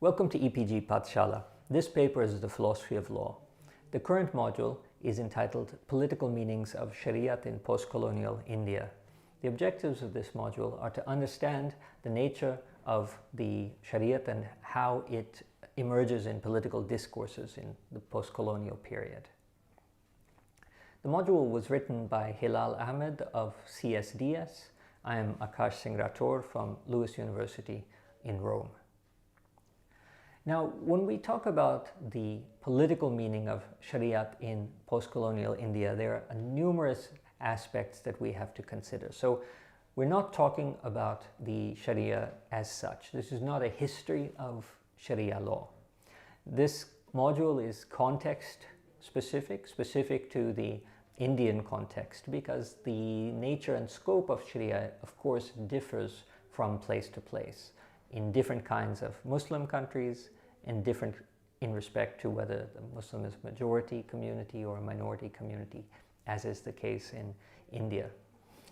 Welcome to EPG Pathshala. This paper is the philosophy of law. The current module is entitled Political Meanings of Shariat in Postcolonial India. The objectives of this module are to understand the nature of the Shariat and how it emerges in political discourses in the postcolonial period. The module was written by Hilal Ahmed of CSDS. I am Akash Singh Rathore from Lewis University in Rome. Now, when we talk about the political meaning of Shariat in postcolonial India, there are numerous aspects that we have to consider. So we're not talking about the Sharia as such. This is not a history of Sharia law. This module is context specific to the Indian context, because the nature and scope of Sharia, of course, differs from place to place in different kinds of Muslim countries, and different in respect to whether the Muslim is a majority community or a minority community, as is the case in India.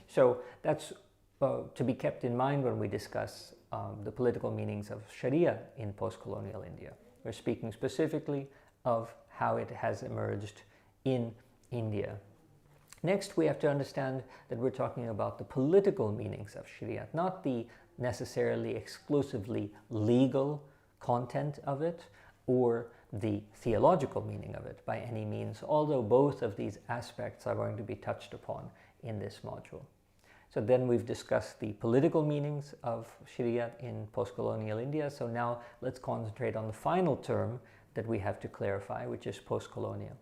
So that's to be kept in mind when we discuss the political meanings of Sharia in postcolonial India. We're speaking specifically of how it has emerged in India. Next, we have to understand that we're talking about the political meanings of Sharia, not the necessarily exclusively legal content of it or the theological meaning of it by any means, although both of these aspects are going to be touched upon in this module. So then we've discussed the political meanings of Shariat in postcolonial India. So now let's concentrate on the final term that we have to clarify, which is postcolonial.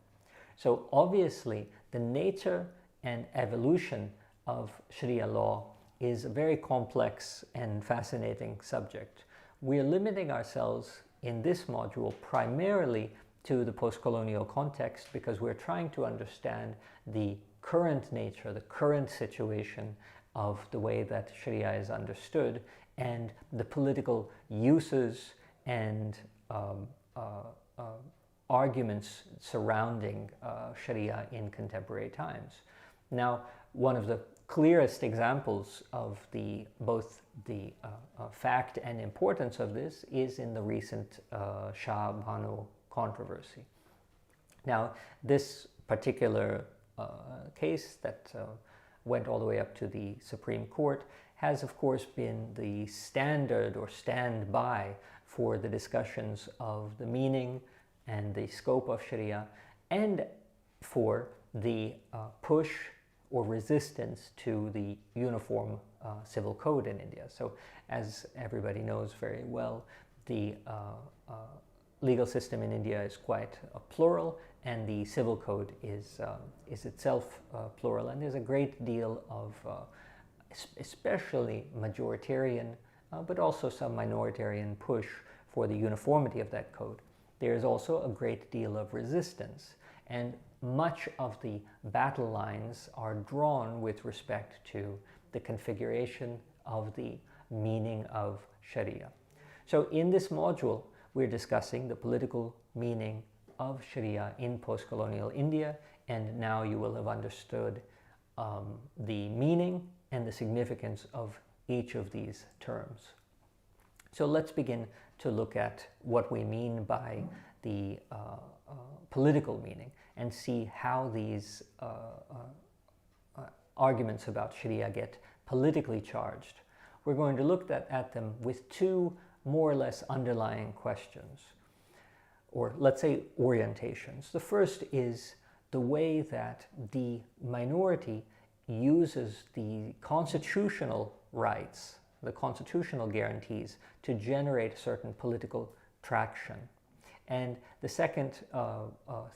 So obviously the nature and evolution of Sharia law is a very complex and fascinating subject. We're limiting ourselves in this module primarily to the postcolonial context because we're trying to understand the current nature, the current situation of the way that Sharia is understood and the political uses and arguments surrounding Sharia in contemporary times. Now, one of the clearest examples of both the fact and importance of this is in the recent Shah Banu controversy. Now, this particular case that went all the way up to the Supreme Court has, of course, been the standard or standby for the discussions of the meaning and the scope of Sharia and for the push or resistance to the uniform civil code in India. So as everybody knows very well, the legal system in India is quite plural, and the civil code is itself plural, and there's a great deal of especially majoritarian but also some minoritarian push for the uniformity of that code. There's also a great deal of resistance, and much of the battle lines are drawn with respect to the configuration of the meaning of Sharia. So in this module, we're discussing the political meaning of Sharia in postcolonial India, and now you will have understood the meaning and the significance of each of these terms. So let's begin to look at what we mean by the political meaning and see how these arguments about Sharia get politically charged. We're going to look at them with two more or less underlying questions, or let's say orientations. The first is the way that the minority uses the constitutional rights, the constitutional guarantees, to generate certain political traction. And the second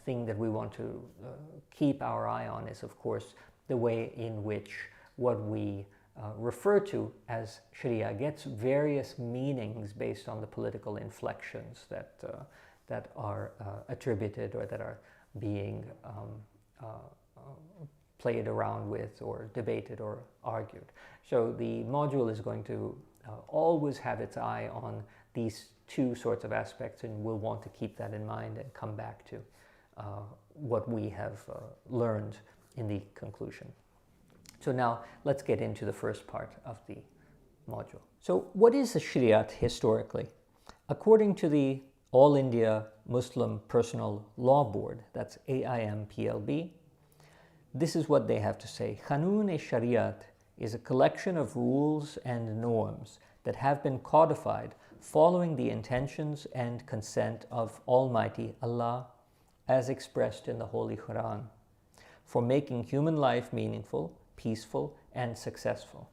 thing that we want to keep our eye on is, of course, the way in which what we refer to as Sharia gets various meanings based on the political inflections that are attributed or that are being played around with or debated or argued. So the module is going to always have its eye on these two sorts of aspects, and we'll want to keep that in mind and come back to what we have learned in the conclusion. So now let's get into the first part of the module. So what is the Shariat historically? According to the All India Muslim Personal Law Board, that's AIMPLB, this is what they have to say. Qanun-e-Shariat is a collection of rules and norms that have been codified following the intentions and consent of Almighty Allah as expressed in the Holy Quran for making human life meaningful, peaceful, and successful.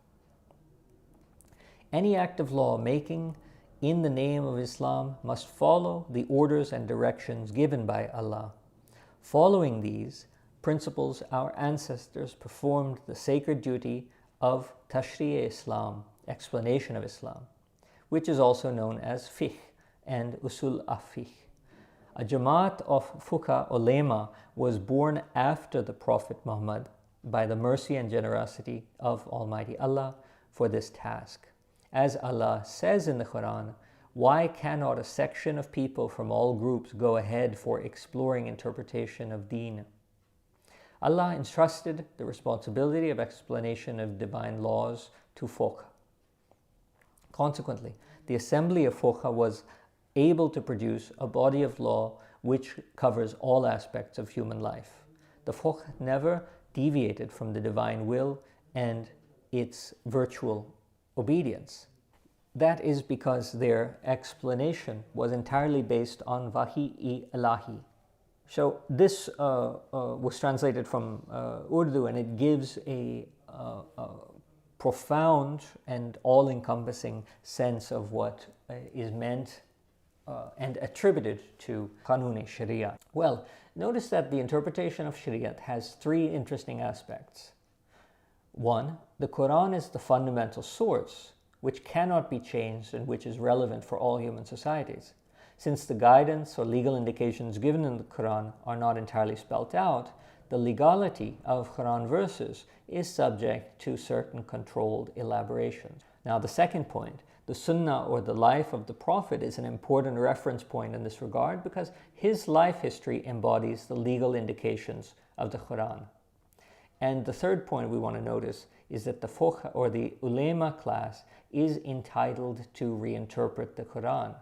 Any act of law making in the name of Islam must follow the orders and directions given by Allah. Following these principles, our ancestors performed the sacred duty of Tashri' Islam, explanation of Islam, which is also known as fiqh and usul al-fiqh. A Jamaat of Fuqaha ulema was born after the Prophet Muhammad by the mercy and generosity of Almighty Allah for this task. As Allah says in the Quran, why cannot a section of people from all groups go ahead for exploring interpretation of deen? Allah entrusted the responsibility of explanation of divine laws to Fuqaha. Consequently, the assembly of Fuqaha was able to produce a body of law which covers all aspects of human life. The Fuqaha never deviated from the divine will and its virtual obedience. That is because their explanation was entirely based on Wahi-i-Ilahi. So this was translated from Urdu, and it gives a profound and all-encompassing sense of what is meant and attributed to Qanun-e-Shariat. Well, notice that the interpretation of Shariat has three interesting aspects. One, the Quran is the fundamental source which cannot be changed and which is relevant for all human societies. Since the guidance or legal indications given in the Quran are not entirely spelt out, the legality of Quran verses is subject to certain controlled elaborations. Now, the second point, the Sunnah or the life of the Prophet is an important reference point in this regard because his life history embodies the legal indications of the Quran. And the third point we want to notice is that the Fuqaha or the Ulema class is entitled to reinterpret the Quran,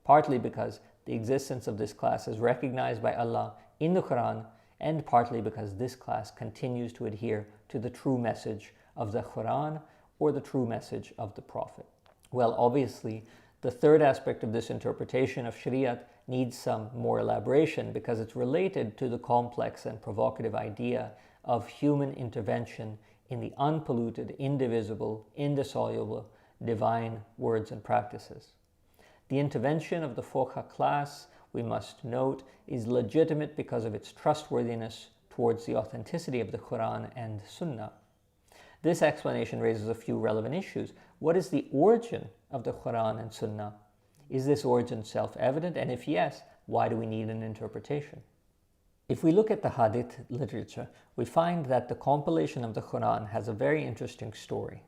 partly because the existence of this class is recognized by Allah in the Quran, and partly because this class continues to adhere to the true message of the Quran or the true message of the Prophet. Well, obviously, the third aspect of this interpretation of Shariat needs some more elaboration because it's related to the complex and provocative idea of human intervention in the unpolluted, indivisible, indissoluble, divine words and practices. The intervention of the Fuqaha class, we must note, is legitimate because of its trustworthiness towards the authenticity of the Quran and Sunnah. This explanation raises a few relevant issues. What is the origin of the Quran and Sunnah? Is this origin self-evident? And if yes, why do we need an interpretation? If we look at the Hadith literature, we find that the compilation of the Quran has a very interesting story.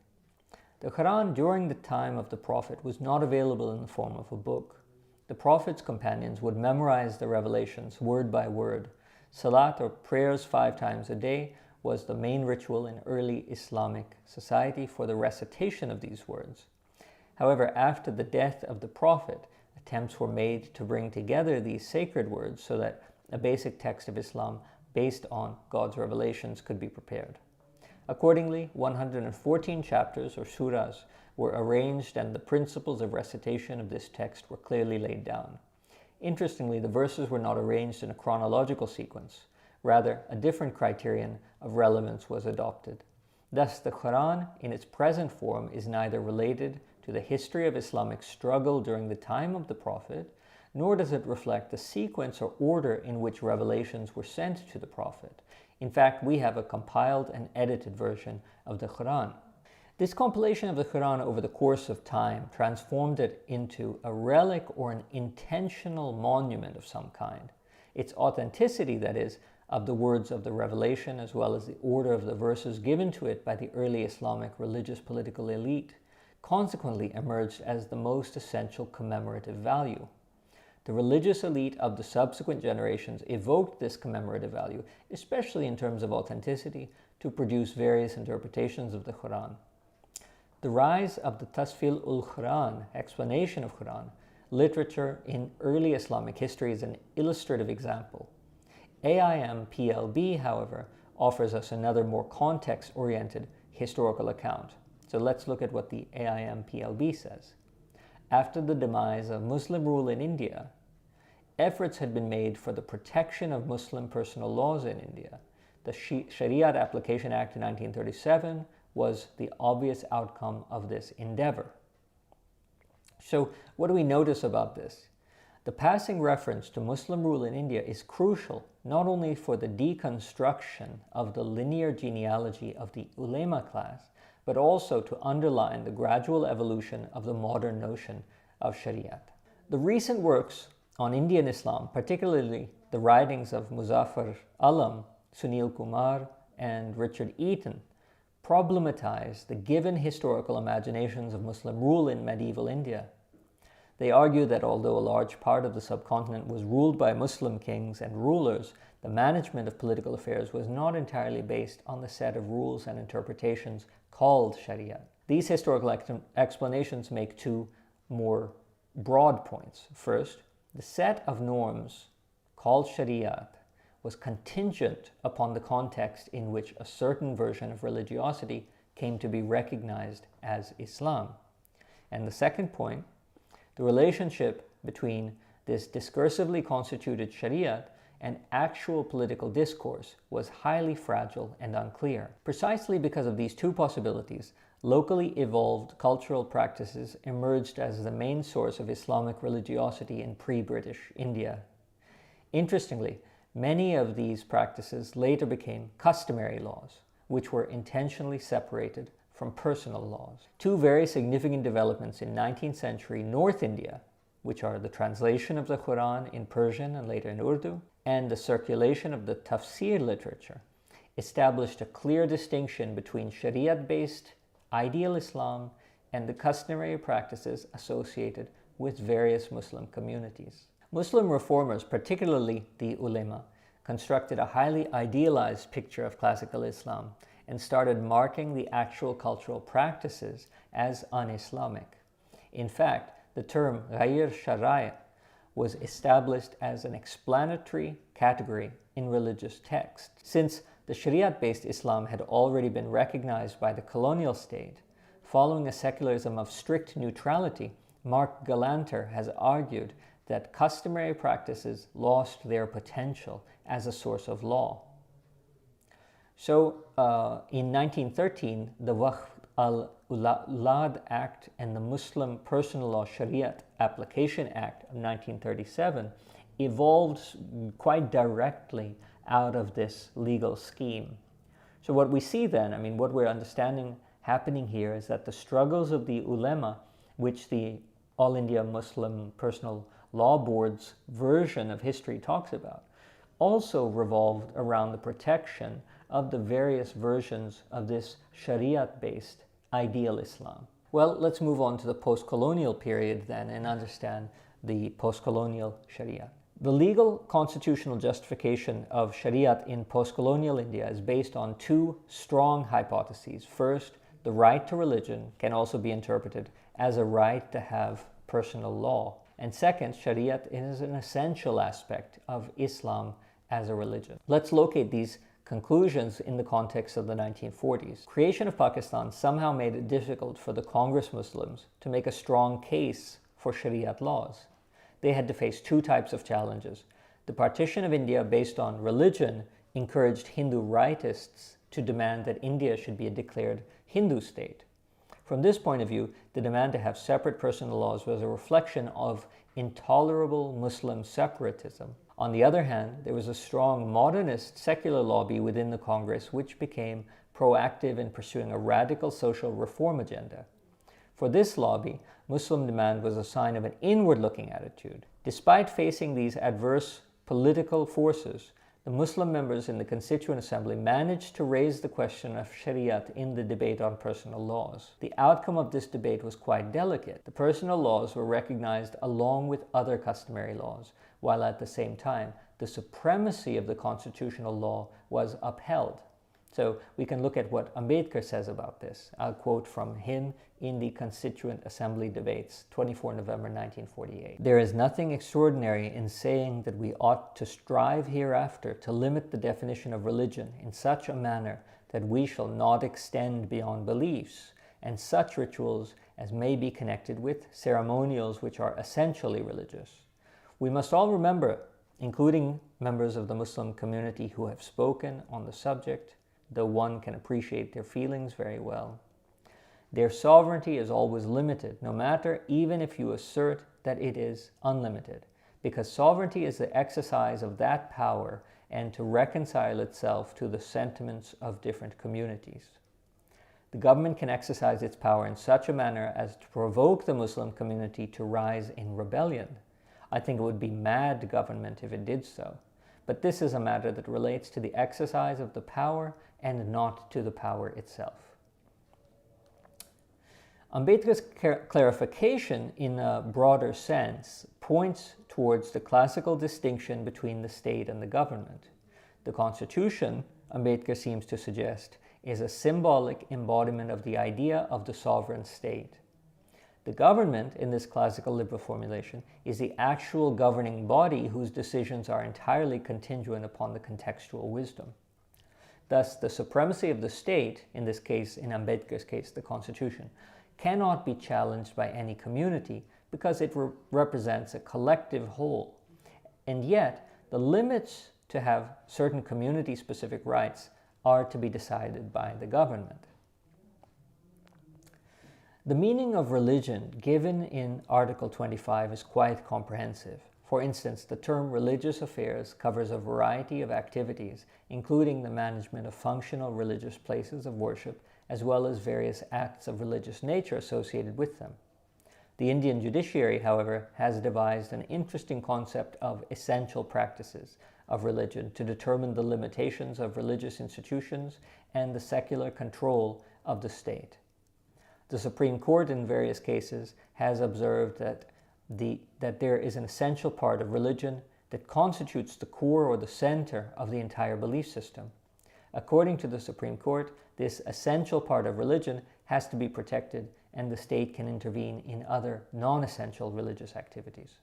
The Quran during the time of the Prophet was not available in the form of a book. The Prophet's companions would memorize the revelations word by word. Salat or prayers 5 times a day was the main ritual in early Islamic society for the recitation of these words. However, after the death of the Prophet, attempts were made to bring together these sacred words so that a basic text of Islam based on God's revelations could be prepared. Accordingly, 114 chapters or surahs were arranged and the principles of recitation of this text were clearly laid down. Interestingly, the verses were not arranged in a chronological sequence. Rather, a different criterion of relevance was adopted. Thus, the Quran in its present form is neither related to the history of Islamic struggle during the time of the Prophet, nor does it reflect the sequence or order in which revelations were sent to the Prophet. In fact, we have a compiled and edited version of the Quran. This compilation of the Quran over the course of time transformed it into a relic or an intentional monument of some kind. Its authenticity, that is, of the words of the revelation as well as the order of the verses given to it by the early Islamic religious political elite, consequently emerged as the most essential commemorative value. The religious elite of the subsequent generations evoked this commemorative value, especially in terms of authenticity, to produce various interpretations of the Quran. The rise of the Tasfil ul-Quran, explanation of Quran, literature in early Islamic history is an illustrative example. AIM-PLB, however, offers us another more context-oriented historical account. So let's look at what the AIM-PLB says. After the demise of Muslim rule in India, efforts had been made for the protection of Muslim personal laws in India. The Shariat Application Act in 1937 was the obvious outcome of this endeavor. So what do we notice about this? The passing reference to Muslim rule in India is crucial not only for the deconstruction of the linear genealogy of the ulema class, but also to underline the gradual evolution of the modern notion of Shariat. The recent works on Indian Islam, particularly the writings of Muzaffar Alam, Sunil Kumar, and Richard Eaton, problematize the given historical imaginations of Muslim rule in medieval India. They argue that although a large part of the subcontinent was ruled by Muslim kings and rulers, the management of political affairs was not entirely based on the set of rules and interpretations called Shariat. These historical explanations make two more broad points. First, the set of norms called Shariat was contingent upon the context in which a certain version of religiosity came to be recognized as Islam. And the second point, the relationship between this discursively constituted Shariat and actual political discourse was highly fragile and unclear. Precisely because of these two possibilities, locally evolved cultural practices emerged as the main source of Islamic religiosity in pre-British India. Interestingly, many of these practices later became customary laws, which were intentionally separated from personal laws. Two very significant developments in 19th century North India, which are the translation of the Quran in Persian and later in Urdu, and the circulation of the tafsir literature, established a clear distinction between Shariat-based ideal Islam and the customary practices associated with various Muslim communities. Muslim reformers, particularly the ulema, constructed a highly idealized picture of classical Islam and started marking the actual cultural practices as un-Islamic. In fact, the term Ghayr Shariat was established as an explanatory category in religious texts. Since the Shariat-based Islam had already been recognized by the colonial state, following a secularism of strict neutrality, Mark Galanter has argued that customary practices lost their potential as a source of law. So, in 1913, the Waqf al-Ulad Act and the Muslim Personal Law Shariat Application Act of 1937 evolved quite directly out of this legal scheme. So what we see then, what we're understanding happening here is that the struggles of the ulema, which the All India Muslim Personal Law Board's version of history talks about, also revolved around the protection of the various versions of this Shariat-based ideal Islam. Well, let's move on to the post-colonial period then and understand the post-colonial Shariat. The legal constitutional justification of Shariat in post-colonial India is based on two strong hypotheses. First, the right to religion can also be interpreted as a right to have personal law. And second, Shariat is an essential aspect of Islam as a religion. Let's locate these conclusions in the context of the 1940s. Creation of Pakistan somehow made it difficult for the Congress Muslims to make a strong case for Shariat laws. They had to face two types of challenges. The partition of India based on religion encouraged Hindu rightists to demand that India should be a declared Hindu state. From this point of view, the demand to have separate personal laws was a reflection of intolerable Muslim separatism. On the other hand, there was a strong modernist secular lobby within the Congress which became proactive in pursuing a radical social reform agenda. For this lobby, Muslim demand was a sign of an inward-looking attitude. Despite facing these adverse political forces, the Muslim members in the Constituent Assembly managed to raise the question of Shariat in the debate on personal laws. The outcome of this debate was quite delicate. The personal laws were recognized along with other customary laws, while at the same time, the supremacy of the constitutional law was upheld. So we can look at what Ambedkar says about this. I'll quote from him in the Constituent Assembly debates, 24 November 1948. "There is nothing extraordinary in saying that we ought to strive hereafter to limit the definition of religion in such a manner that we shall not extend beyond beliefs and such rituals as may be connected with ceremonials which are essentially religious. We must all remember, including members of the Muslim community who have spoken on the subject, though one can appreciate their feelings very well, their sovereignty is always limited, no matter even if you assert that it is unlimited, because sovereignty is the exercise of that power and to reconcile itself to the sentiments of different communities. The government can exercise its power in such a manner as to provoke the Muslim community to rise in rebellion. I think it would be mad government if it did so, but this is a matter that relates to the exercise of the power and not to the power itself." Ambedkar's clarification in a broader sense points towards the classical distinction between the state and the government. The Constitution, Ambedkar seems to suggest, is a symbolic embodiment of the idea of the sovereign state. The government, in this classical liberal formulation, is the actual governing body whose decisions are entirely contingent upon the contextual wisdom. Thus, the supremacy of the state, in this case, in Ambedkar's case, the Constitution, cannot be challenged by any community because it represents a collective whole. And yet, the limits to have certain community-specific rights are to be decided by the government. The meaning of religion given in Article 25 is quite comprehensive. For instance, the term religious affairs covers a variety of activities, including the management of functional religious places of worship, as well as various acts of religious nature associated with them. The Indian judiciary, however, has devised an interesting concept of essential practices of religion to determine the limitations of religious institutions and the secular control of the state. The Supreme Court in various cases has observed that there is an essential part of religion that constitutes the core or the center of the entire belief system. According to the Supreme Court, this essential part of religion has to be protected, and the state can intervene in other non-essential religious activities.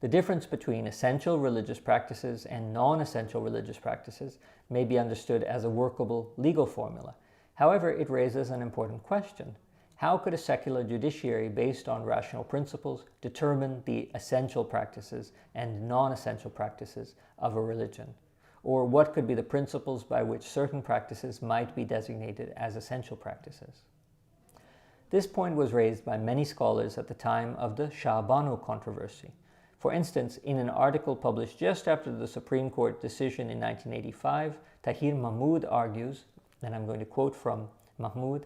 The difference between essential religious practices and non-essential religious practices may be understood as a workable legal formula. However, it raises an important question. How could a secular judiciary based on rational principles determine the essential practices and non-essential practices of a religion? Or what could be the principles by which certain practices might be designated as essential practices? This point was raised by many scholars at the time of the Shah Banu controversy. For instance, in an article published just after the Supreme Court decision in 1985, Tahir Mahmood argues, and I'm going to quote from Mahmood,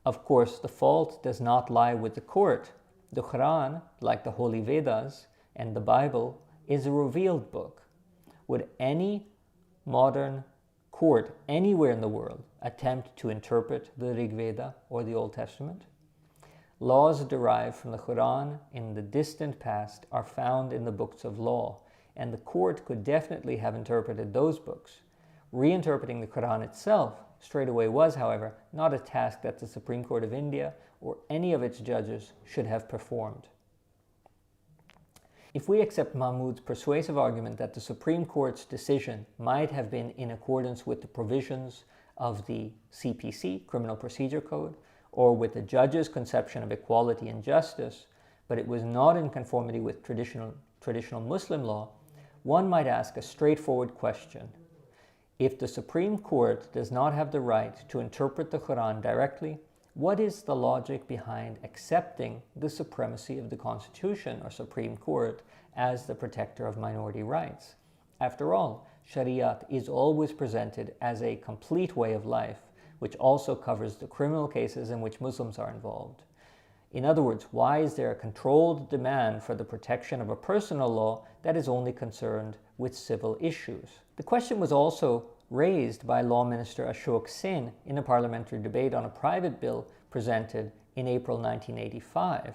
"Of course, the fault does not lie with the court. The Quran, like the Holy Vedas and the Bible, is a revealed book. Would any modern court anywhere in the world attempt to interpret the Rig Veda or the Old Testament? Laws derived from the Quran in the distant past are found in the books of law, and the court could definitely have interpreted those books. Reinterpreting the Quran itself straight away was, however, not a task that the Supreme Court of India or any of its judges should have performed." If we accept Mahmood's persuasive argument that the Supreme Court's decision might have been in accordance with the provisions of the CPC, Criminal Procedure Code, or with the judge's conception of equality and justice, but it was not in conformity with traditional Muslim law, one might ask a straightforward question. If the Supreme Court does not have the right to interpret the Quran directly, what is the logic behind accepting the supremacy of the Constitution or Supreme Court as the protector of minority rights? After all, Shariat is always presented as a complete way of life, which also covers the criminal cases in which Muslims are involved. In other words, why is there a controlled demand for the protection of a personal law that is only concerned with civil issues? The question was also raised by Law Minister Ashok Sen in a parliamentary debate on a private bill presented in April 1985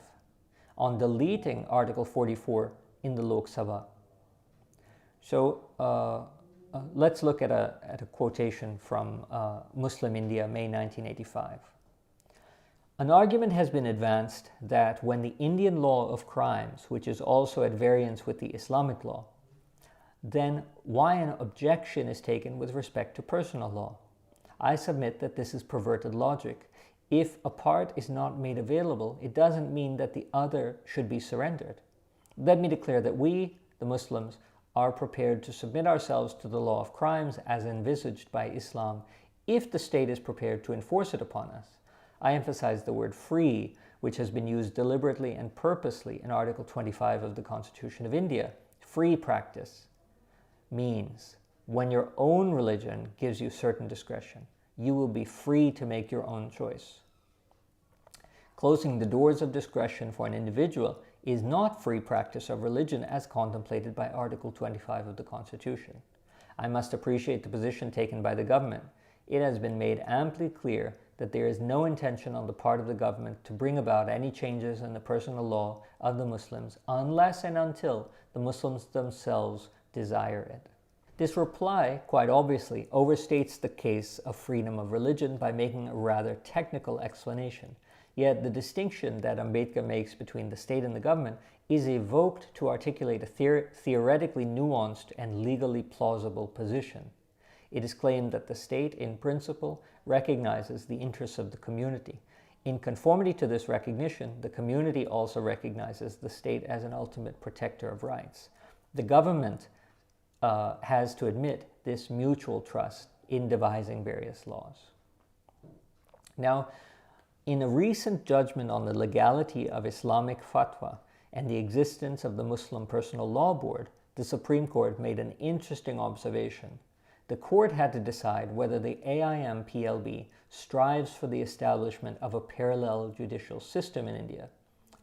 on deleting Article 44 in the Lok Sabha. So let's look at a quotation from Muslim India, May 1985. An argument has been advanced that when the Indian law of crimes, which is also at variance with the Islamic law, then why an objection is taken with respect to personal law? I submit that this is perverted logic. If a part is not made available, it doesn't mean that the other should be surrendered. Let me declare that we, the Muslims, are prepared to submit ourselves to the law of crimes as envisaged by Islam if the state is prepared to enforce it upon us. I emphasize the word free, which has been used deliberately and purposely in Article 25 of the Constitution of India. Free practice means when your own religion gives you certain discretion, you will be free to make your own choice. Closing the doors of discretion for an individual is not free practice of religion as contemplated by Article 25 of the Constitution. I must appreciate the position taken by the government. It has been made amply clear that there is no intention on the part of the government to bring about any changes in the personal law of the Muslims unless and until the Muslims themselves desire it. This reply, quite obviously, overstates the case of freedom of religion by making a rather technical explanation. Yet the distinction that Ambedkar makes between the state and the government is evoked to articulate a theoretically nuanced and legally plausible position. It is claimed that the state, in principle, recognizes the interests of the community. In conformity to this recognition, the community also recognizes the state as an ultimate protector of rights. The government has to admit this mutual trust in devising various laws. Now, in a recent judgment on the legality of Islamic fatwa and the existence of the Muslim Personal Law Board, the Supreme Court made an interesting observation. The court had to decide whether the AIM-PLB strives for the establishment of a parallel judicial system in India.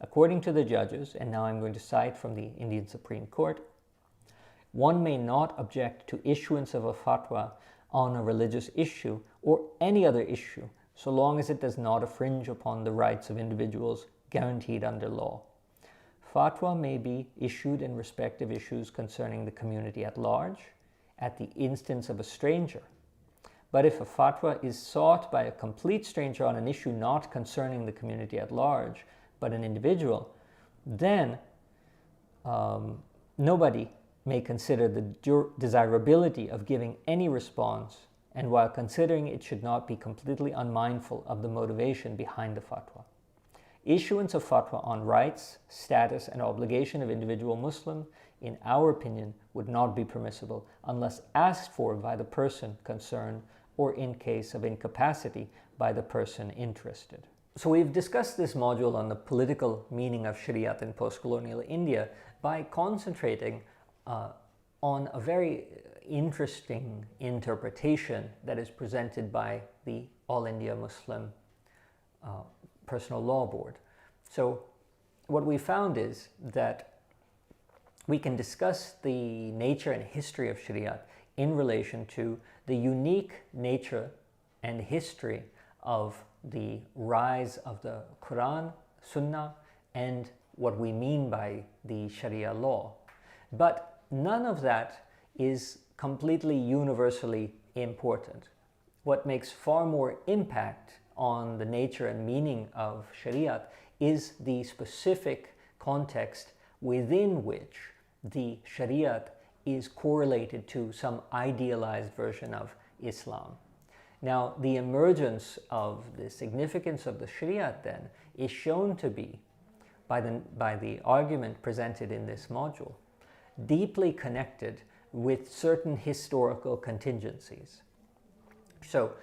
According to the judges, and now I'm going to cite from the Indian Supreme Court, one may not object to issuance of a fatwa on a religious issue or any other issue so long as it does not infringe upon the rights of individuals guaranteed under law. Fatwa may be issued in respect of issues concerning the community at large, at the instance of a stranger. But if a fatwa is sought by a complete stranger on an issue not concerning the community at large, but an individual, then nobody may consider the desirability of giving any response, and while considering it should not be completely unmindful of the motivation behind the fatwa. Issuance of fatwa on rights, status, and obligation of individual Muslim, in our opinion, would not be permissible unless asked for by the person concerned or in case of incapacity by the person interested. So we've discussed this module on the political meaning of Shariat in post-colonial India by concentrating on a very interesting interpretation that is presented by the All India Muslim Personal Law Board. So what we found is that we can discuss the nature and history of Shariat in relation to the unique nature and history of the rise of the Quran, Sunnah, and what we mean by the Sharia law. But none of that is completely universally important. What makes far more impact on the nature and meaning of Shariat is the specific context within which the Shariat is correlated to some idealized version of Islam. Now, the emergence of the significance of the Shariat then is shown to be, by the argument presented in this module, deeply connected with certain historical contingencies. So,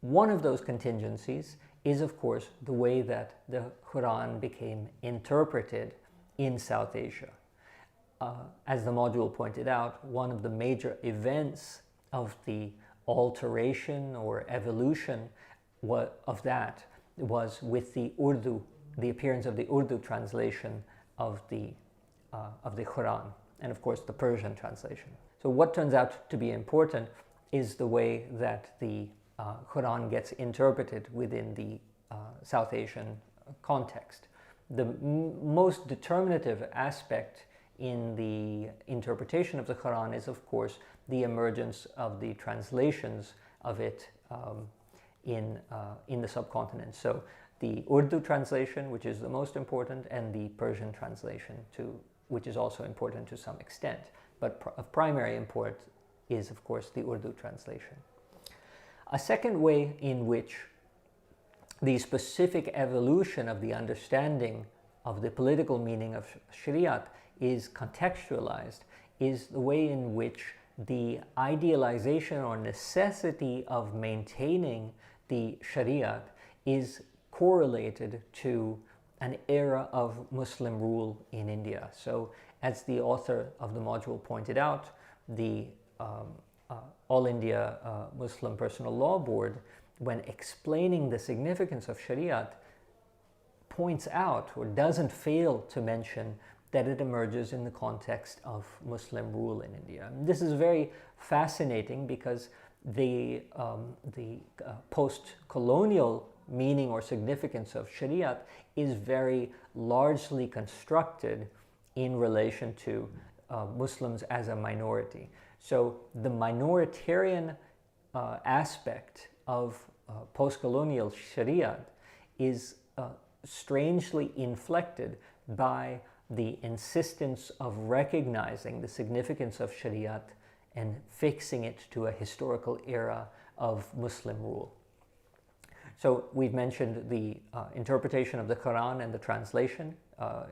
one of those contingencies is, of course, the way that the Quran became interpreted in South Asia. As the module pointed out, one of the major events of the alteration or evolution of that was with the Urdu, the appearance of the Urdu translation of the Quran, and of course the Persian translation. So what turns out to be important is the way that the Quran gets interpreted within the South Asian context. The most determinative aspect in the interpretation of the Quran is, of course, the emergence of the translations of it in the subcontinent. So the Urdu translation, which is the most important, and the Persian translation, which is also important to some extent. But of primary import is, of course, the Urdu translation. A second way in which the specific evolution of the understanding of the political meaning of Shariat is contextualized is the way in which the idealization or necessity of maintaining the Shariat is correlated to an era of Muslim rule in India. So, as the author of the module pointed out, the All India Muslim Personal Law Board, when explaining the significance of Shariat, points out or doesn't fail to mention that it emerges in the context of Muslim rule in India. And this is very fascinating because the post-colonial meaning or significance of Shariat is very largely constructed in relation to Muslims as a minority. So the minoritarian aspect of post-colonial Shariat is strangely inflected by the insistence of recognizing the significance of Shariat and fixing it to a historical era of Muslim rule. So we've mentioned the interpretation of the Quran and the translation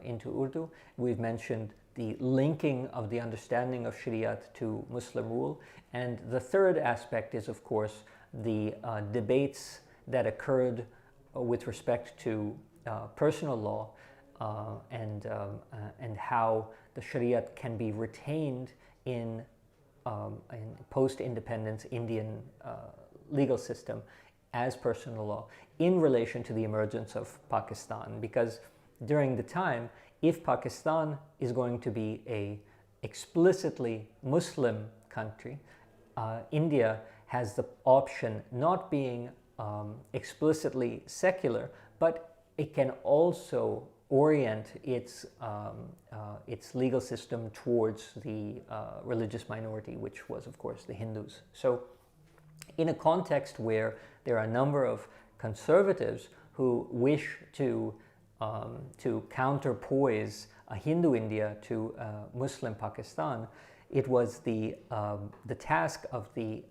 into Urdu. We've mentioned the linking of the understanding of Shariat to Muslim rule. And the third aspect is, of course, the debates that occurred with respect to personal law and how the Shariat can be retained in post-independence Indian legal system as personal law in relation to the emergence of Pakistan. Because during the time, if Pakistan is going to be an explicitly Muslim country, India has the option not being explicitly secular, but it can also orient its legal system towards the religious minority, which was, of course, the Hindus. So in a context where there are a number of conservatives who wish to counterpoise a Hindu India to Muslim Pakistan, it was the task of the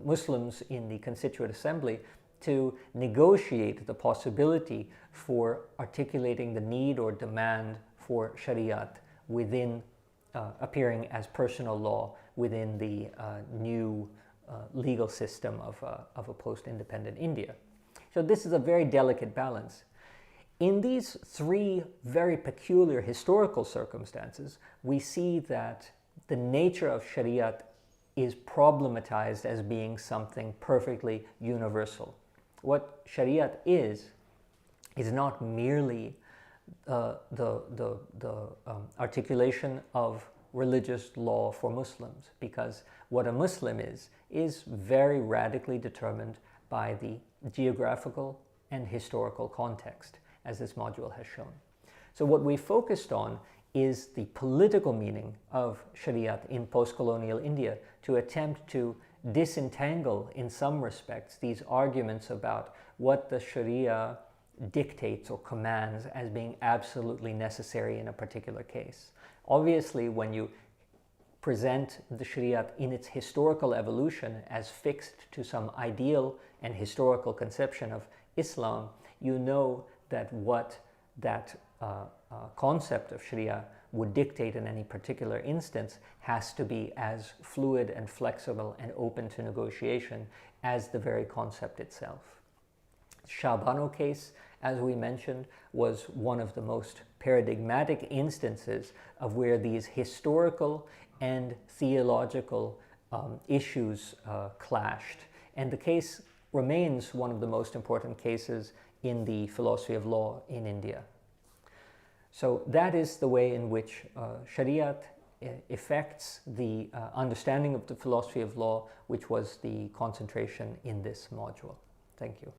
Muslims in the Constituent Assembly to negotiate the possibility for articulating the need or demand for Shariat within appearing as personal law within the new legal system of a post-independent India. So this is a very delicate balance. In these three very peculiar historical circumstances, we see that the nature of Shariat is problematized as being something perfectly universal. What Shariat is not merely the articulation of religious law for Muslims, because what a Muslim is very radically determined by the geographical and historical context, as this module has shown. So what we focused on is the political meaning of Shariat in post-colonial India, to attempt to disentangle, in some respects, these arguments about what the Sharia dictates or commands as being absolutely necessary in a particular case. Obviously, when you present the Shariat in its historical evolution as fixed to some ideal and historical conception of Islam, you know that what that concept of Sharia would dictate in any particular instance has to be as fluid and flexible and open to negotiation as the very concept itself. Shah Bano case, as we mentioned, was one of the most paradigmatic instances of where these historical and theological issues clashed. And the case remains one of the most important cases in the philosophy of law in India. So that is the way in which Shariat affects the understanding of the philosophy of law, which was the concentration in this module. Thank you.